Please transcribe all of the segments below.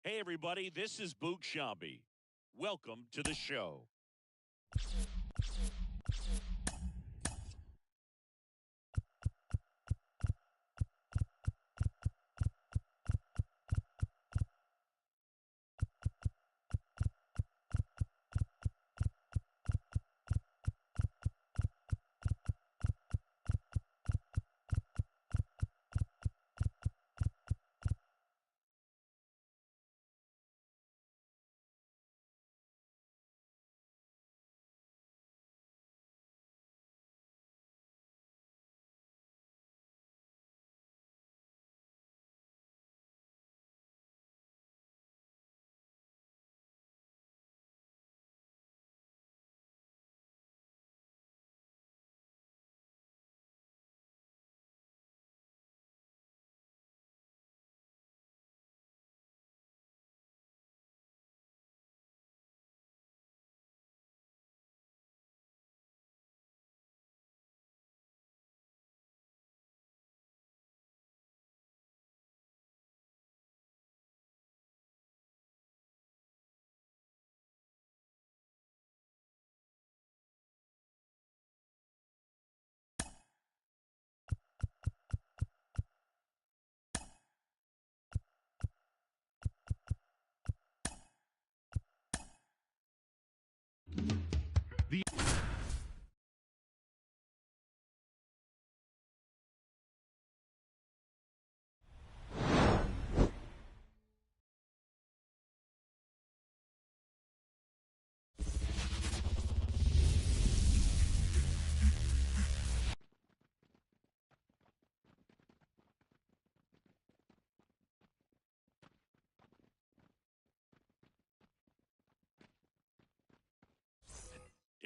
Hey, everybody, this is Boog Sciambi. Welcome to the show.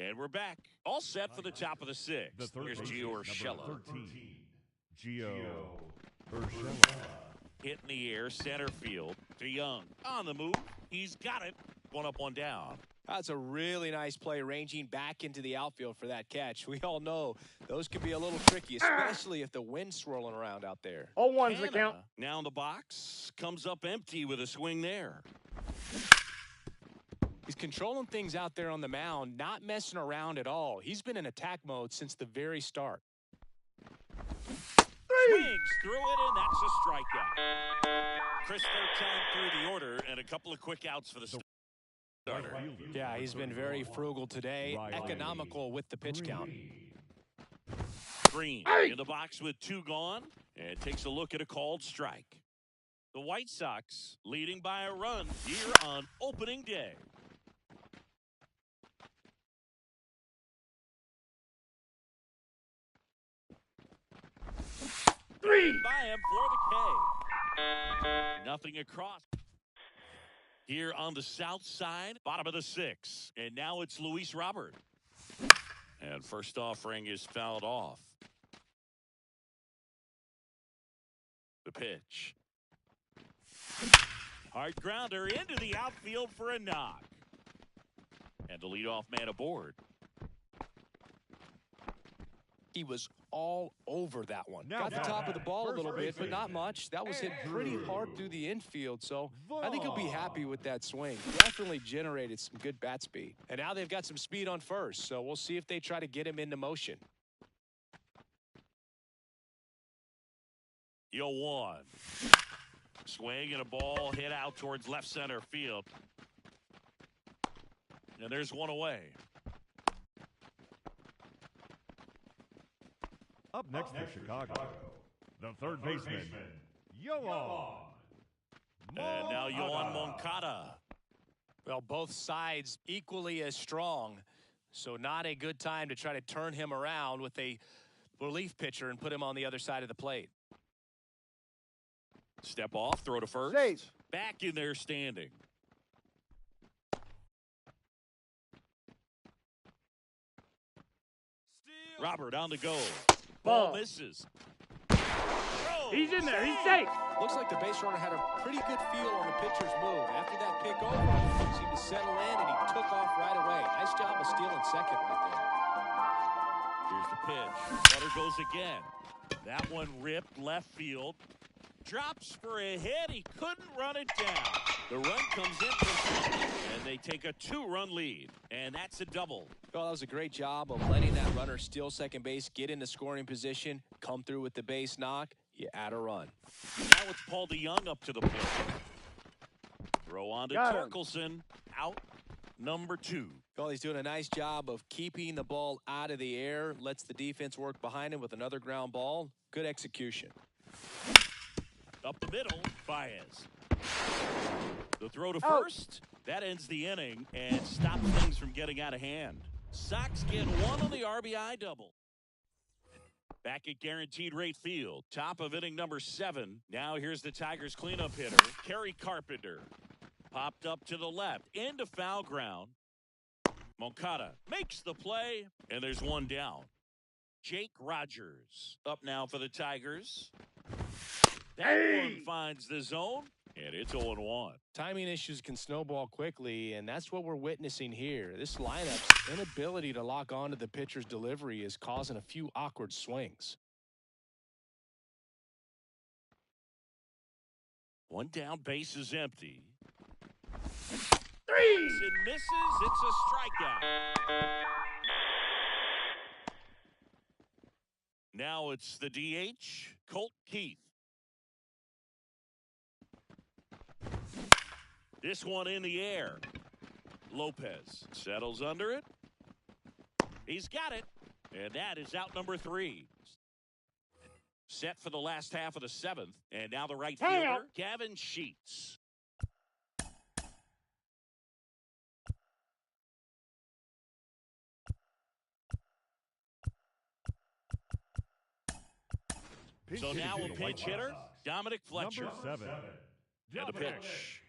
And we're back. All set for the top of the sixth. Here's Gio Urshela. 13, Gio Urshela. Hit in the air, center field. To Young. On the move. He's got it. One up, one down. That's a really nice play, ranging back into the outfield for that catch. We all know those can be a little tricky, especially if the wind's swirling around out there. 0-1's the count. Now in the box. Comes up empty with a swing there. He's controlling things out there on the mound, not messing around at all. He's been in attack mode since the very start. Swings through it, and that's a strikeout. Chris time through the order, and a couple of quick outs for the starter. Yeah, he's been very frugal today, economical with the pitch count. Green in the box with two gone, and takes a look at a called strike. The White Sox leading by a run here on opening day. By him for the K. Nothing across. Here on the south side, bottom of the sixth. And now it's Luis Robert. And first offering is fouled off. The pitch. Hard grounder into the outfield for a knock. And the leadoff man aboard. He was all over that one. Now Got the top of the ball a little bit, but baseman, not much. That was hit pretty hard through the infield, so I think he'll be happy with that swing. Definitely generated some good bat speed. And now they've got some speed on first, so we'll see if they try to get him into motion. 0-1. Swing and a ball hit out towards left center field. And there's one away. Up next for Chicago, the third baseman, Yoan. And now Yoan Moncada. Well, both sides equally as strong, so not a good time to try to turn him around with a relief pitcher and put him on the other side of the plate. Step off, throw to first. Safe. Back in there standing. Robert on the go. Ball misses. He's in there. He's safe. Looks like the base runner had a pretty good feel on the pitcher's move. After that pick over, he seemed to settle in, and he took off right away. Nice job of stealing second right there. Here's the pitch. Cutter goes again. That one ripped left field. drops for a hit. He couldn't run it down. The run comes in from second, and they take a 2-run lead. And that's a double. Well, that was a great job of letting that runner steal second base, get into scoring position, come through with the base knock. You add a run. Now it's Paul DeJong up to the plate. Throw on to Torkelson. Out number 2. Well, he's doing a nice job of keeping the ball out of the air. Lets the defense work behind him with another ground ball. Good execution. Up the middle, Baez. The throw to first. That ends the inning and stops things from getting out of hand. Sox get 1 on the RBI double. Back at Guaranteed Rate Field, top of inning number 7. Now here's the Tigers cleanup hitter, Kerry Carpenter. Popped up to the left, into foul ground. Moncada makes the play, and there's one down. Jake Rogers up now for the Tigers. That one finds the zone, and it's 0-1. Timing issues can snowball quickly, and that's what we're witnessing here. This lineup's inability to lock onto the pitcher's delivery is causing a few awkward swings. One down, base is empty. 3. It misses. It's a strikeout. Now it's the DH, Colt Keith. This one in the air. Lopez settles under it. He's got it. And that is out number 3. Set for the last half of the 7th. And now the right fielder, Gavin Sheets. So now a pinch hitter, Dominic Fletcher. Number 7. And the pitch.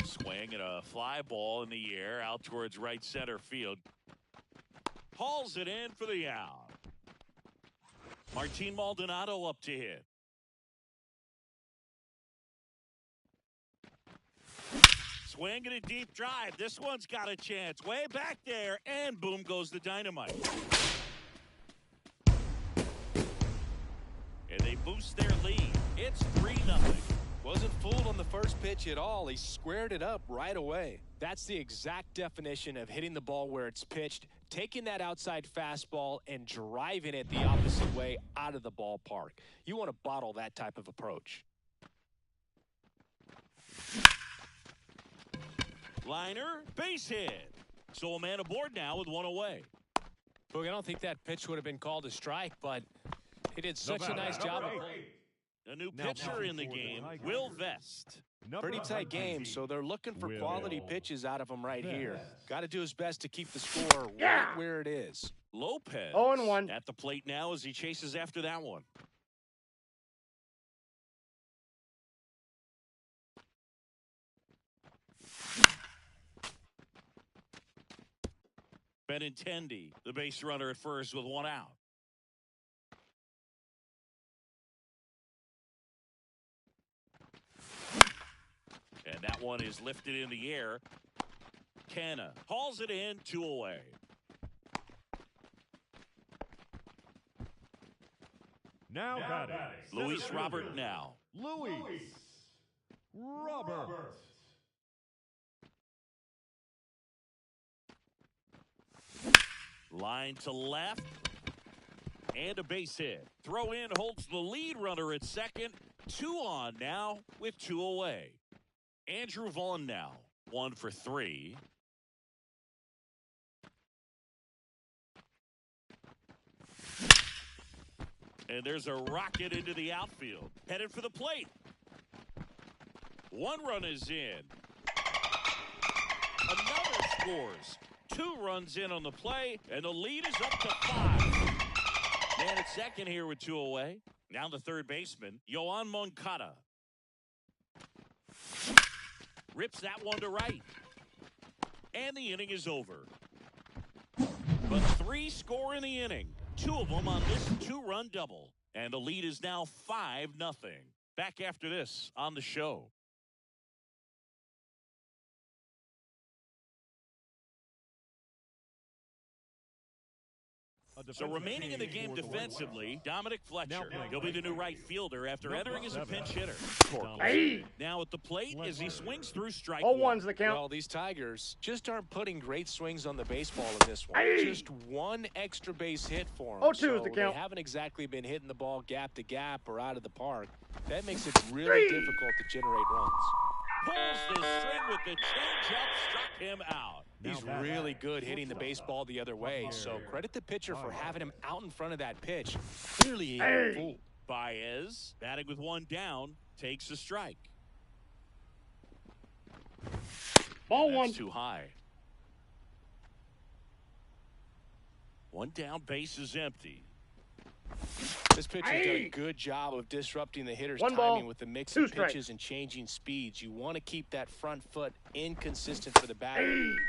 Swing and a fly ball in the air out towards right center field. Hauls it in for the out. Martin Maldonado up to hit. Swing and a deep drive. This one's got a chance. Way back there, and boom goes the dynamite. And they boost their lead. It's 3-0. Wasn't fooled on the first pitch at all. He squared it up right away. That's the exact definition of hitting the ball where it's pitched, taking that outside fastball and driving it the opposite way out of the ballpark. You want to bottle that type of approach. Liner, base hit. So a man aboard now with 1 away. Boog, I don't think that pitch would have been called a strike, but he did such a nice job of pulling. A new pitcher in the game, Will Vest. Pretty tight game, so they're looking for quality pitches out of him right here. Got to do his best to keep the score right where it is. Lopez 0-1 at the plate now as he chases after that one. Benintendi, the base runner at first with 1 out. And that one is lifted in the air. Canna hauls it in, 2 away. Now batting. Luis Robert now. Luis Robert. Line to left. And a base hit. Throw in holds the lead runner at second. 2 on now with 2 away. Andrew Vaughn now, 1 for 3. And there's a rocket into the outfield. Headed for the plate. 1 run is in. Another scores. 2 runs in on the play, and the lead is up to 5. Man at second here with 2 away. Now the third baseman, Yoan Moncada. Rips that one to right. And the inning is over. But 3 score in the inning. 2 of them on this 2-run double. And the lead is now 5-0. Back after this on the show. So remaining in the game defensively, Dominic Fletcher. He'll be the new right fielder after entering as a pinch hitter. Hey. Now at the plate as he swings through strike 0-1's the count. Well, these Tigers just aren't putting great swings on the baseball in this one. Hey. Just one extra base hit for them. 0-2 is so the count. They haven't exactly been hitting the ball gap to gap or out of the park. That makes it really difficult to generate runs. Pulls the string with the changeup, struck him out. He's really good hitting the baseball the other way, so credit the pitcher for having him out in front of that pitch. Clearly he ain't fooled. Baez, batting with one down, takes a strike. Ball That's one. too high. One down, base is empty. This pitcher's done a good job of disrupting the hitter's One ball, timing with the mix 2 of strikes. pitches and changing speeds. You want to keep that front foot inconsistent for the batter.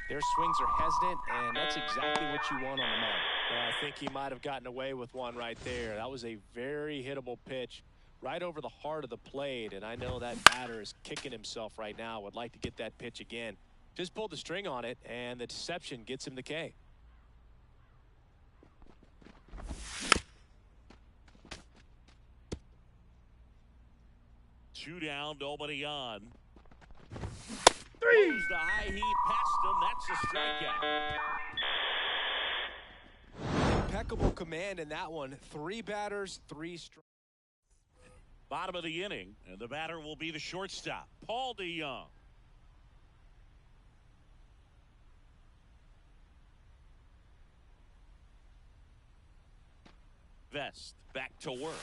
Their swings are hesitant, and that's exactly what you want on the mound. Well, I think he might have gotten away with one right there. That was a very hittable pitch right over the heart of the plate, and I know that batter is kicking himself right now. Would like to get that pitch again. Just pulled the string on it, and the deception gets him the K. Two down, nobody on. 3. Goes the high heat past him. That's a strikeout. Impeccable command in that one. 3 batters, 3 strikes. Bottom of the inning, and the batter will be the shortstop, Paul DeYoung. Vest back to work.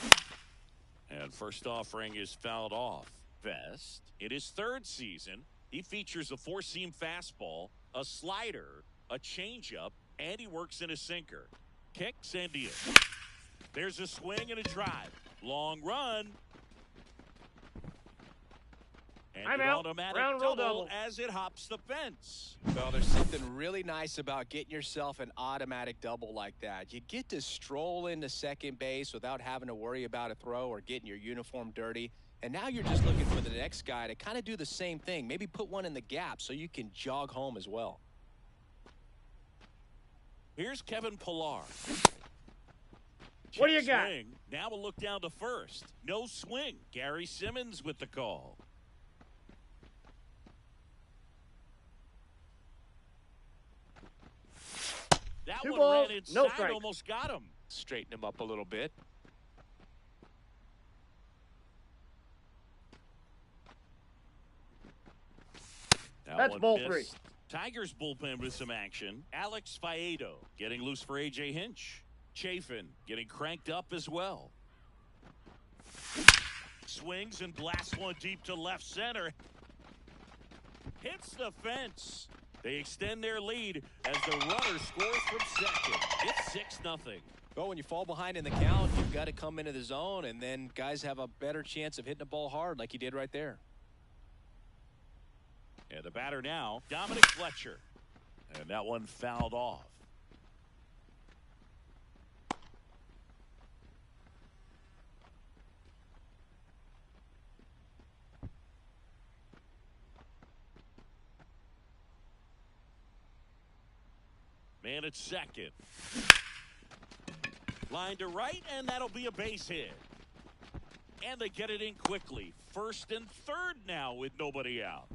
And first offering is fouled off. Vest, in his 3rd season, he features a 4-seam fastball, a slider, a changeup, and he works in a sinker. Kicks and deals. There's a swing and a drive. Long run. And I'm an out. automatic Ground rule double double. as it hops the fence. Well, there's something really nice about getting yourself an automatic double like that. You get to stroll into second base without having to worry about a throw or getting your uniform dirty. And now you're just looking for the next guy to kind of do the same thing. Maybe put one in the gap so you can jog home as well. Here's Kevin Pillar. What do you Check got? swing. Now we'll look down to first. No swing. Gary Simmons with the call. That 2 one balls, ran inside, no strike. almost got him. Straighten him up a little bit. That That's one ball missed. 3. Tigers bullpen with some action. Alex Faedo getting loose for A.J. Hinch. Chafin getting cranked up as well. Swings and blasts one deep to left center. Hits the fence. They extend their lead as the runner scores from second. It's 6-0. Well, when you fall behind in the count, you've got to come into the zone, and then guys have a better chance of hitting the ball hard like he did right there. And the batter now, Dominic Fletcher. And that one fouled off. Man at second. Line to right, and that'll be a base hit. And they get it in quickly. First and third now with nobody out.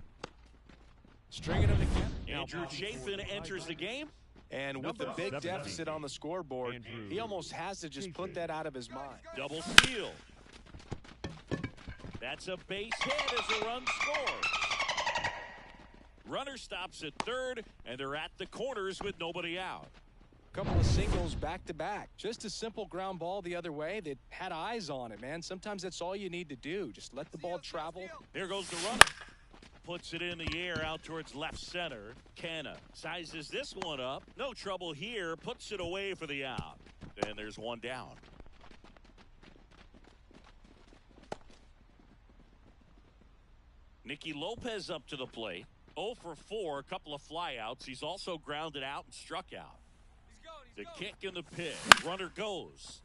Stringing him together. Andrew Chafin enters the game. And with the Number big 17, deficit on the scoreboard, Andrew he almost has to just put that out of his mind. Double steal. That's a base hit as a run scores. Runner stops at third, and they're at the corners with nobody out. Couple of singles back to back. Just a simple ground ball the other way that had eyes on it, man. Sometimes that's all you need to do. Just let the ball travel. There goes the runner. Puts it in the air out towards left center. Canna sizes this one up. No trouble here. Puts it away for the out. And there's one down. Nicky Lopez up to the plate. 0 for 4, a couple of flyouts. He's also grounded out and struck out. The kick in the pitch. Runner goes.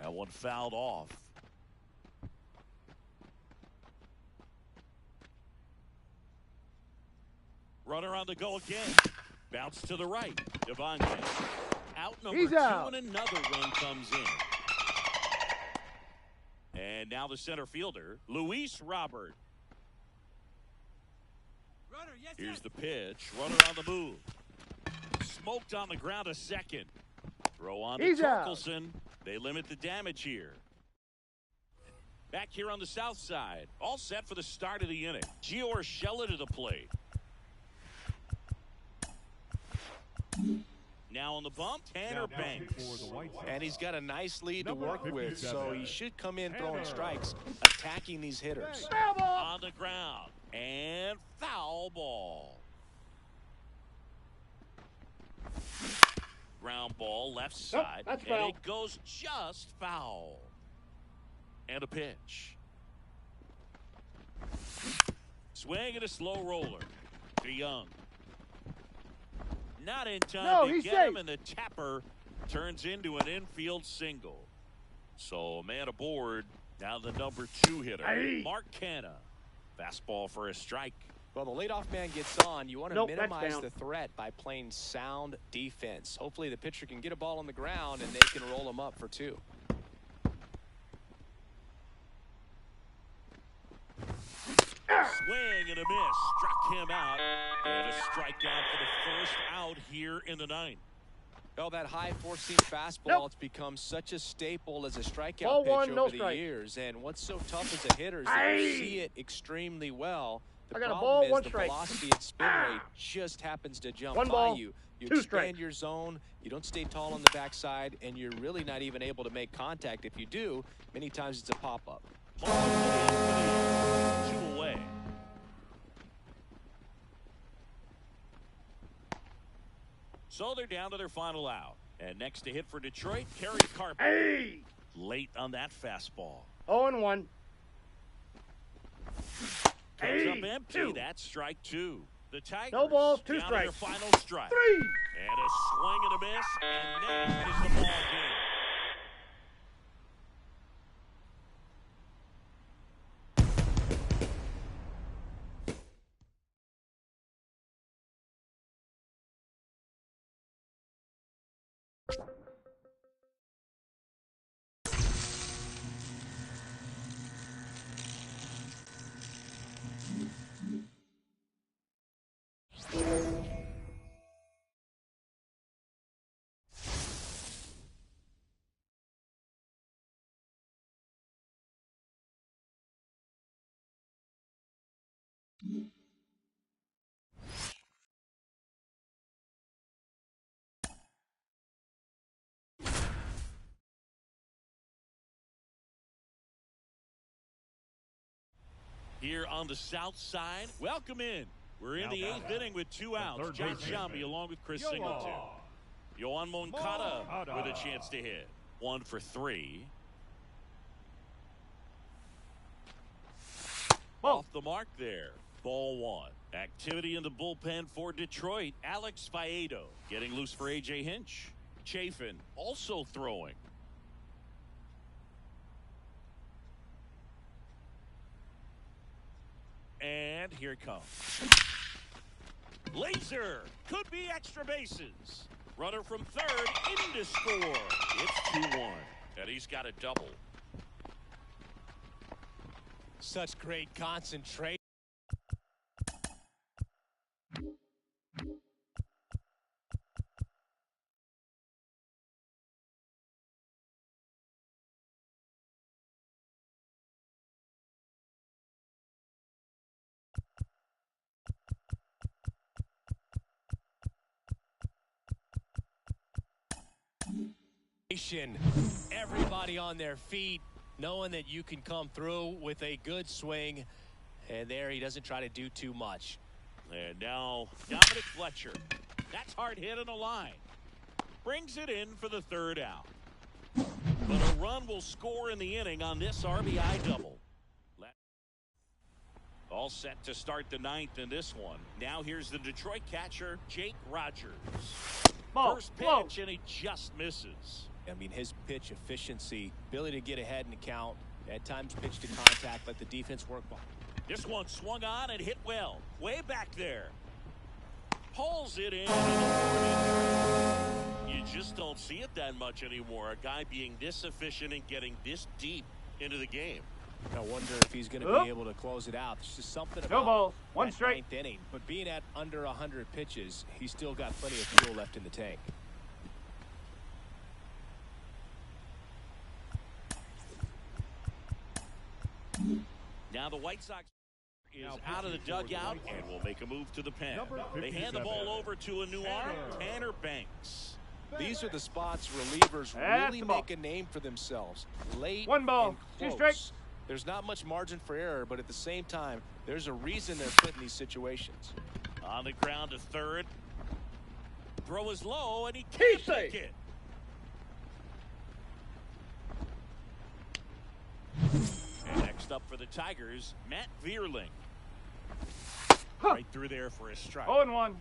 That one fouled off. Runner on the go again. Bounce to the right. Devontae. out number He's 2, out. and another run comes in. And now the center fielder, Luis Robert. Here's the pitch. Runner on the move. Smoked on the ground a second. Throw on to He's out. Torkelson. They limit the damage here. Back here on the south side. All set for the start of the inning. Gio Urshela to the plate. Now on the bump, Tanner Banks. For the White Sox. And he's got a nice lead to Number work with, 57. so he should come in throwing Tanner. strikes, attacking these hitters. Foul ball. On the ground. And foul ball. Ground ball left side. that's and foul. it goes just foul. And a pitch. Swing and a slow roller to Young. Not in time No, to he's get safe. him, and the tapper turns into an infield single. So a man aboard. Now the number 2 hitter, Aye. Mark Canha. Fastball for a strike. Well, the leadoff man gets on. You want to Nope, that's minimize down. the threat by playing sound defense. Hopefully the pitcher can get a ball on the ground and they can roll him up for 2. Swing and a miss. Struck him out. And a strikeout for the first out here in the 9th. Well, that high four-seam fastball, Nope. it's become such a staple as a strikeout Ball pitch one, no over the strike. years. And what's so tough as a hitter is that you Aye. see it extremely well. The I got a problem ball, is one the strike. velocity and spin rate just happens to jump One by ball, you. You 2 expand strikes. your zone, you don't stay tall on the backside, and you're really not even able to make contact. If you do, many times it's a pop-up. Ball put in for the 2 away. So they're down to their final out. And next to hit for Detroit, Kerry Carpenter. Hey. Late on that fastball. 0-1. Comes Hey, up empty. 2. That's strike 2. The Tigers No balls, 2 down to their strikes. final strike. 3. And a swing and a miss. And that is the ball game. Here on the south side, welcome in. We're in Now the batting. 8th inning with 2 The outs. third John baseman, Sciambi along with Chris Yoan. Singleton. Yoan Moncada Moncada. with a chance to hit. 1 for 3. Ball. Off the mark there. Ball 1. Activity in the bullpen for Detroit. Alex Faedo getting loose for A.J. Hinch. Chafin also throwing. And here it comes. Laser could be extra bases. Runner from third in to score. It's 2-1. And he's got a double. Such great concentration. Everybody on their feet, knowing that you can come through with a good swing. And there he doesn't try to do too much. And now Dominic Fletcher. That's hard hit on the line. Brings it in for the 3rd out. But a run will score in the inning on this RBI double. All set to start the 9th in this one. Now here's the Detroit catcher, Jake Rogers. Ball. First Whoa. pitch, and he just misses. I mean, his pitch efficiency, ability to get ahead in the count, at times pitch to contact, let the defense work well. This one swung on and hit well. Way back there. Pulls it in. you just don't see it that much anymore. A guy being this efficient and getting this deep into the game. I wonder if he's going to be able to close it out. There's just something about No balls. One that straight. 9th inning. But being at under 100 pitches, he's still got plenty of fuel left in the tank. Now the White Sox is out of the dugout and will make a move to the pen. They hand the ball over to a new arm, Tanner Banks. These are the spots relievers really make a name for themselves. Late One ball. and 2 close. straight. There's not much margin for error, but at the same time, there's a reason they're put in these situations. On the ground to third. Throw is low, and he can't make it. And next up for the Tigers, Matt Vierling. Right through there for a strike. 0-1.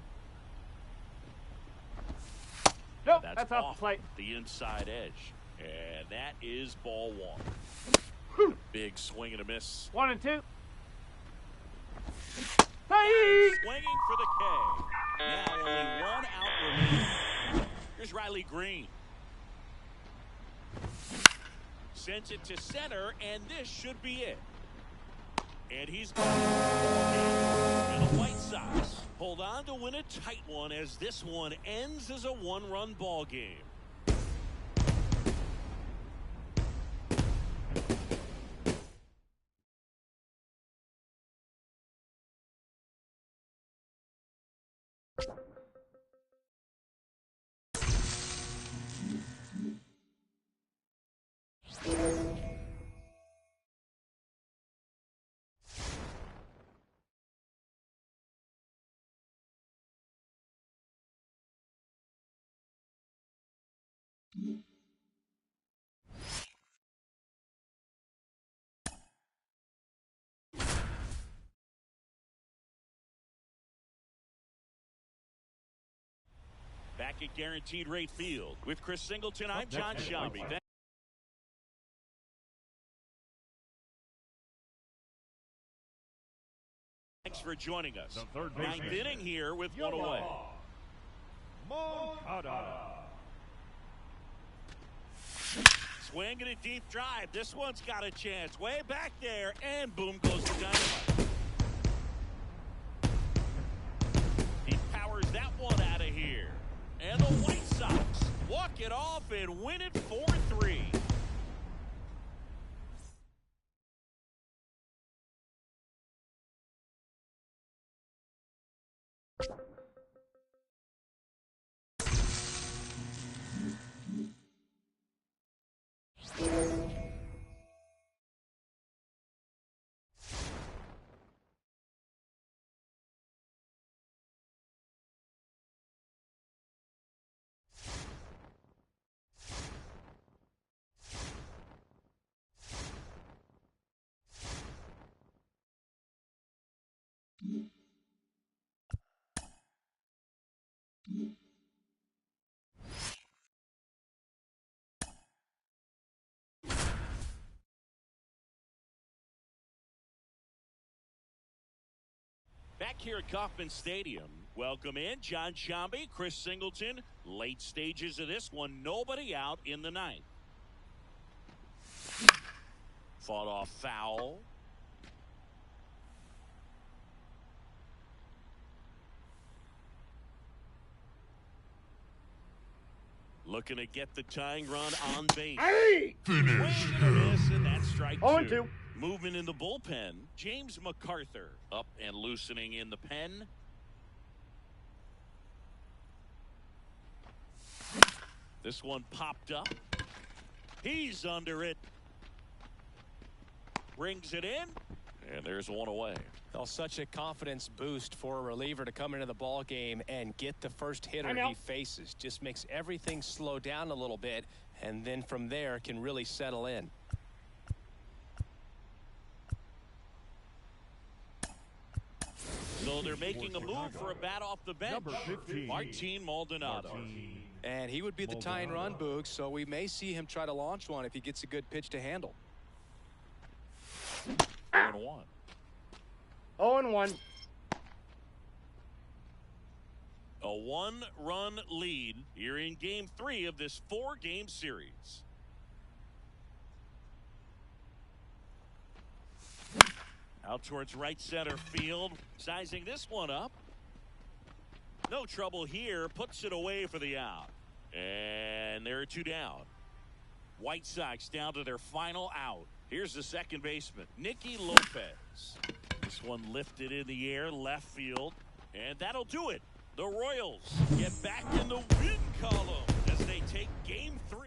Nope, that's off the plate. The inside edge. And that is ball 1. Big swing and a miss. 1 and 2. Hey! Swinging for the K. Now only 1 out remaining. Here's Riley Green. Sends it to center, and this should be it. And he's gone. And the White Sox hold on to win a tight one as this one ends as a 1-run ball game. Back at Guaranteed Rate Field with Chris Singleton, I'm John Sciambi. Thanks for joining us. Ninth inning here with 1 away. Moncada. Swinging a deep drive. This one's got a chance. Way back there, and boom goes the dynamite. He powers that one out of here. And the White Sox walk it off and win it 4-3. Back here at Kauffman Stadium, welcome in John Sciambi, Chris Singleton. Late stages of this one, nobody out in the 9th. Fought off foul. Looking to get the tying run on base. Hey! Finish. And that's strike 2. 0-2. Movement in the bullpen. James MacArthur up and loosening in the pen. This one popped up. He's under it. Brings it in. And there's 1 away. Well, such a confidence boost for a reliever to come into the ball game and get the first hitter he faces. Just makes everything slow down a little bit, and then from there can really settle in. So they're making a move for a bat off the bench. Number 15. Martin Maldonado. And he would be the tying run, Boog, so we may see him try to launch one if he gets a good pitch to handle. 1-1. 0-1. one-run lead here in Game 3 of this 4-game series. Out towards right center field. Sizing this one up. No trouble here. Puts it away for the out. And there are 2 down. White Sox down to their final out. Here's the second baseman, Nicky Lopez. This one lifted in the air, left field. And that'll do it. The Royals get back in the win column as they take Game 3.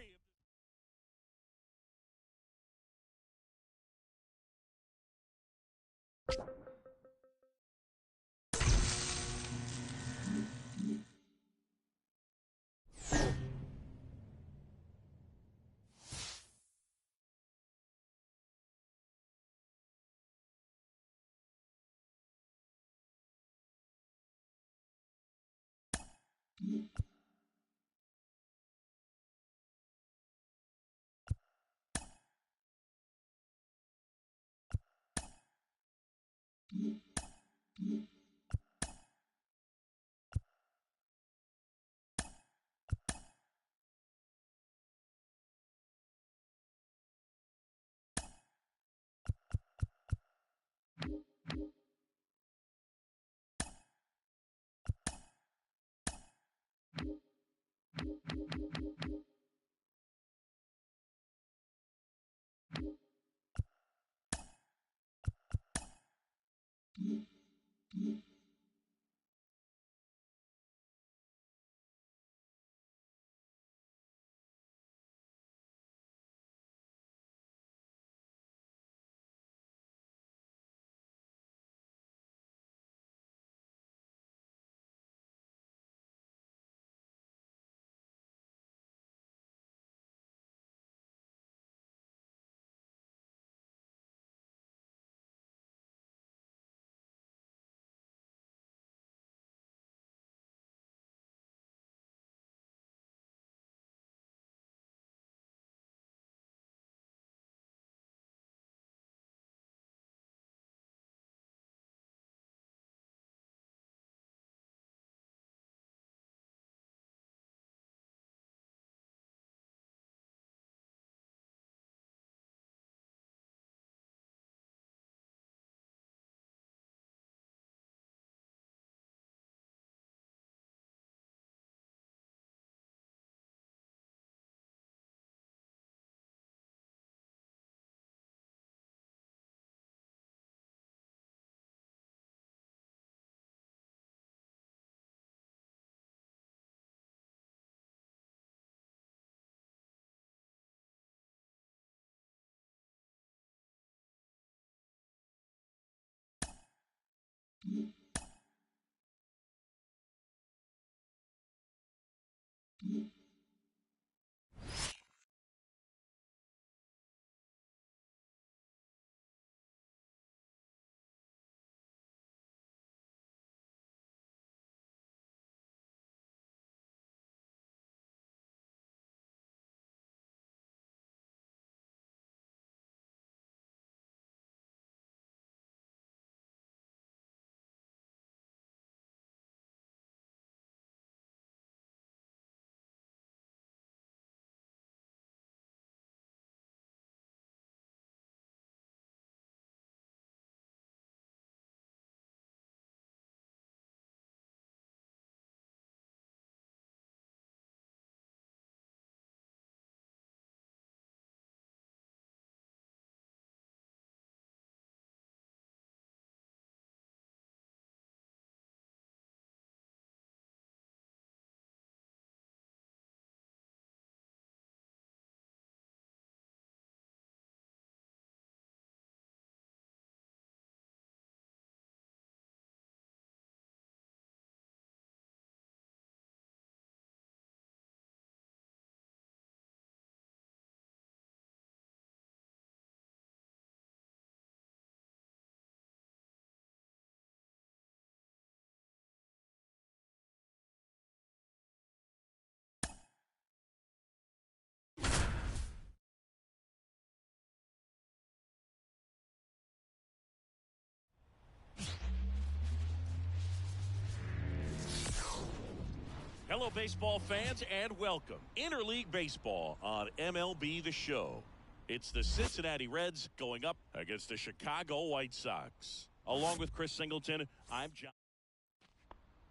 Hello, baseball fans, and welcome. Interleague Baseball on MLB The Show. It's the Cincinnati Reds going up against the Chicago White Sox. Along with Chris Singleton, I'm John.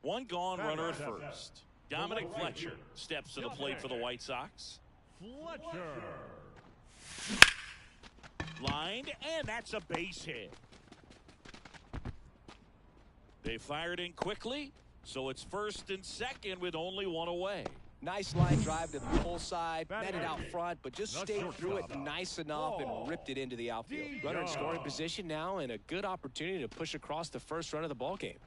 One gone runner at first. Dominic Fletcher steps to the plate for the White Sox. Fletcher. Lined, and that's a base hit. They fired in quickly, so it's first and second with only one away. Nice line drive to the pull side, met it out front, but just stayed through it nice enough and ripped it into the outfield. Runner in scoring position now, and a good opportunity to push across the first run of the ball game.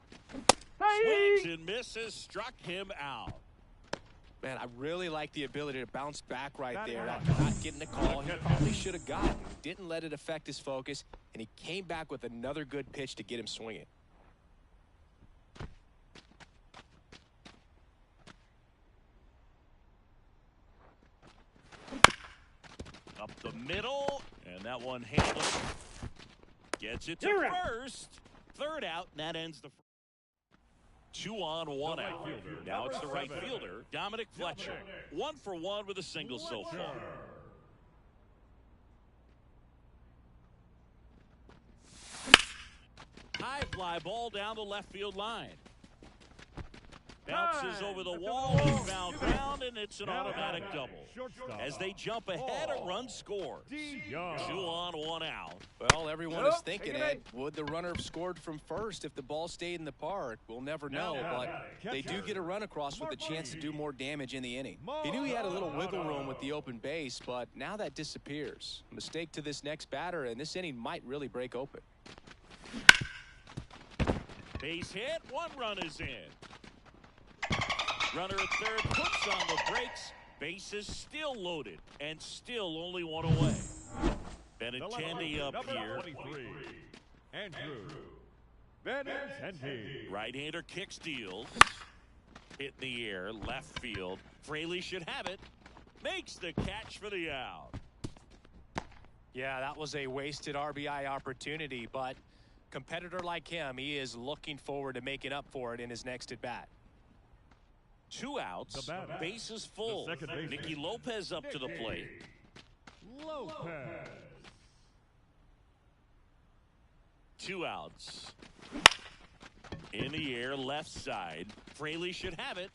Swings and misses, struck him out. Man, I really like the ability to bounce back right there after not getting a call he probably should have gotten. Didn't let it affect his focus, and he came back with another good pitch to get him swinging. Up the middle, and that one handled. Gets it to first. Third out, and that ends the 2-on-1 out. Now it's the right fielder, Dominic Fletcher. 1 for 1 with a single so far. High fly ball down the left field line. Bounces over the wall, he found ground, and it's an automatic double. As they jump ahead, a run scored. 2-on-1 out. Well, everyone is thinking, Ed, would the runner have scored from first if the ball stayed in the park? We'll never know, but they do get a run across with a chance to do more damage in the inning. He knew he had a little wiggle room with the open base, but now that disappears. Mistake to this next batter, and this inning might really break open. Base hit, 1 run is in. Runner at third puts on the brakes. Bases still loaded and still only 1 away. Benintendi up here. 23. Andrew Benintendi. Right-hander kick steals. Hit in the air, left field. Fraley should have it. Makes the catch for the out. Yeah, that was a wasted RBI opportunity, but competitor like him, he is looking forward to making up for it in his next at-bat. 2 outs, bases full. Nicky Lopez up to the plate. Lopez. 2 outs. In the air, left side. Fraley should have it,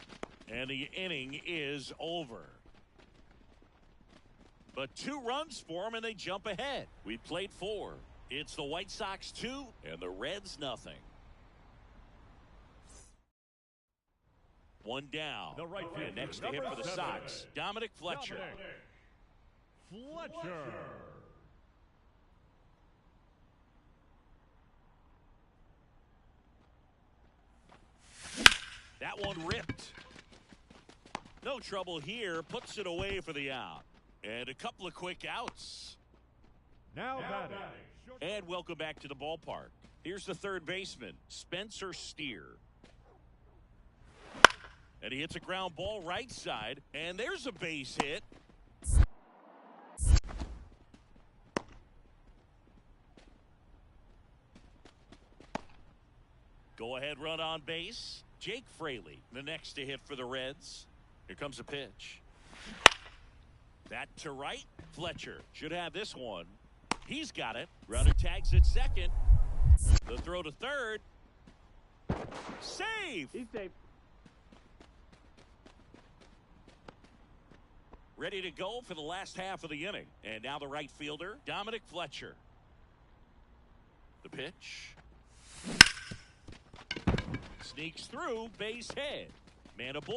and the inning is over. But 2 runs for him, and they jump ahead. We played 4. It's the White Sox 2, and the Reds nothing. 1 down. The right fielder, and next to hit for the 7. Sox, Dominic Fletcher. Fletcher. That one ripped. No trouble here. Puts it away for the out. And a couple of quick outs. Now batting. And welcome back to the ballpark. Here's the third baseman, Spencer Steer. And he hits a ground ball right side. And there's a base hit. Go ahead run on base. Jake Fraley, the next to hit for the Reds. Here comes a pitch. That to right. Fletcher should have this one. He's got it. Runner tags at second. The throw to third. Save. He's safe. Ready to go for the last half of the inning. And now the right fielder, Dominic Fletcher. The pitch. Sneaks through, base hit. Man aboard.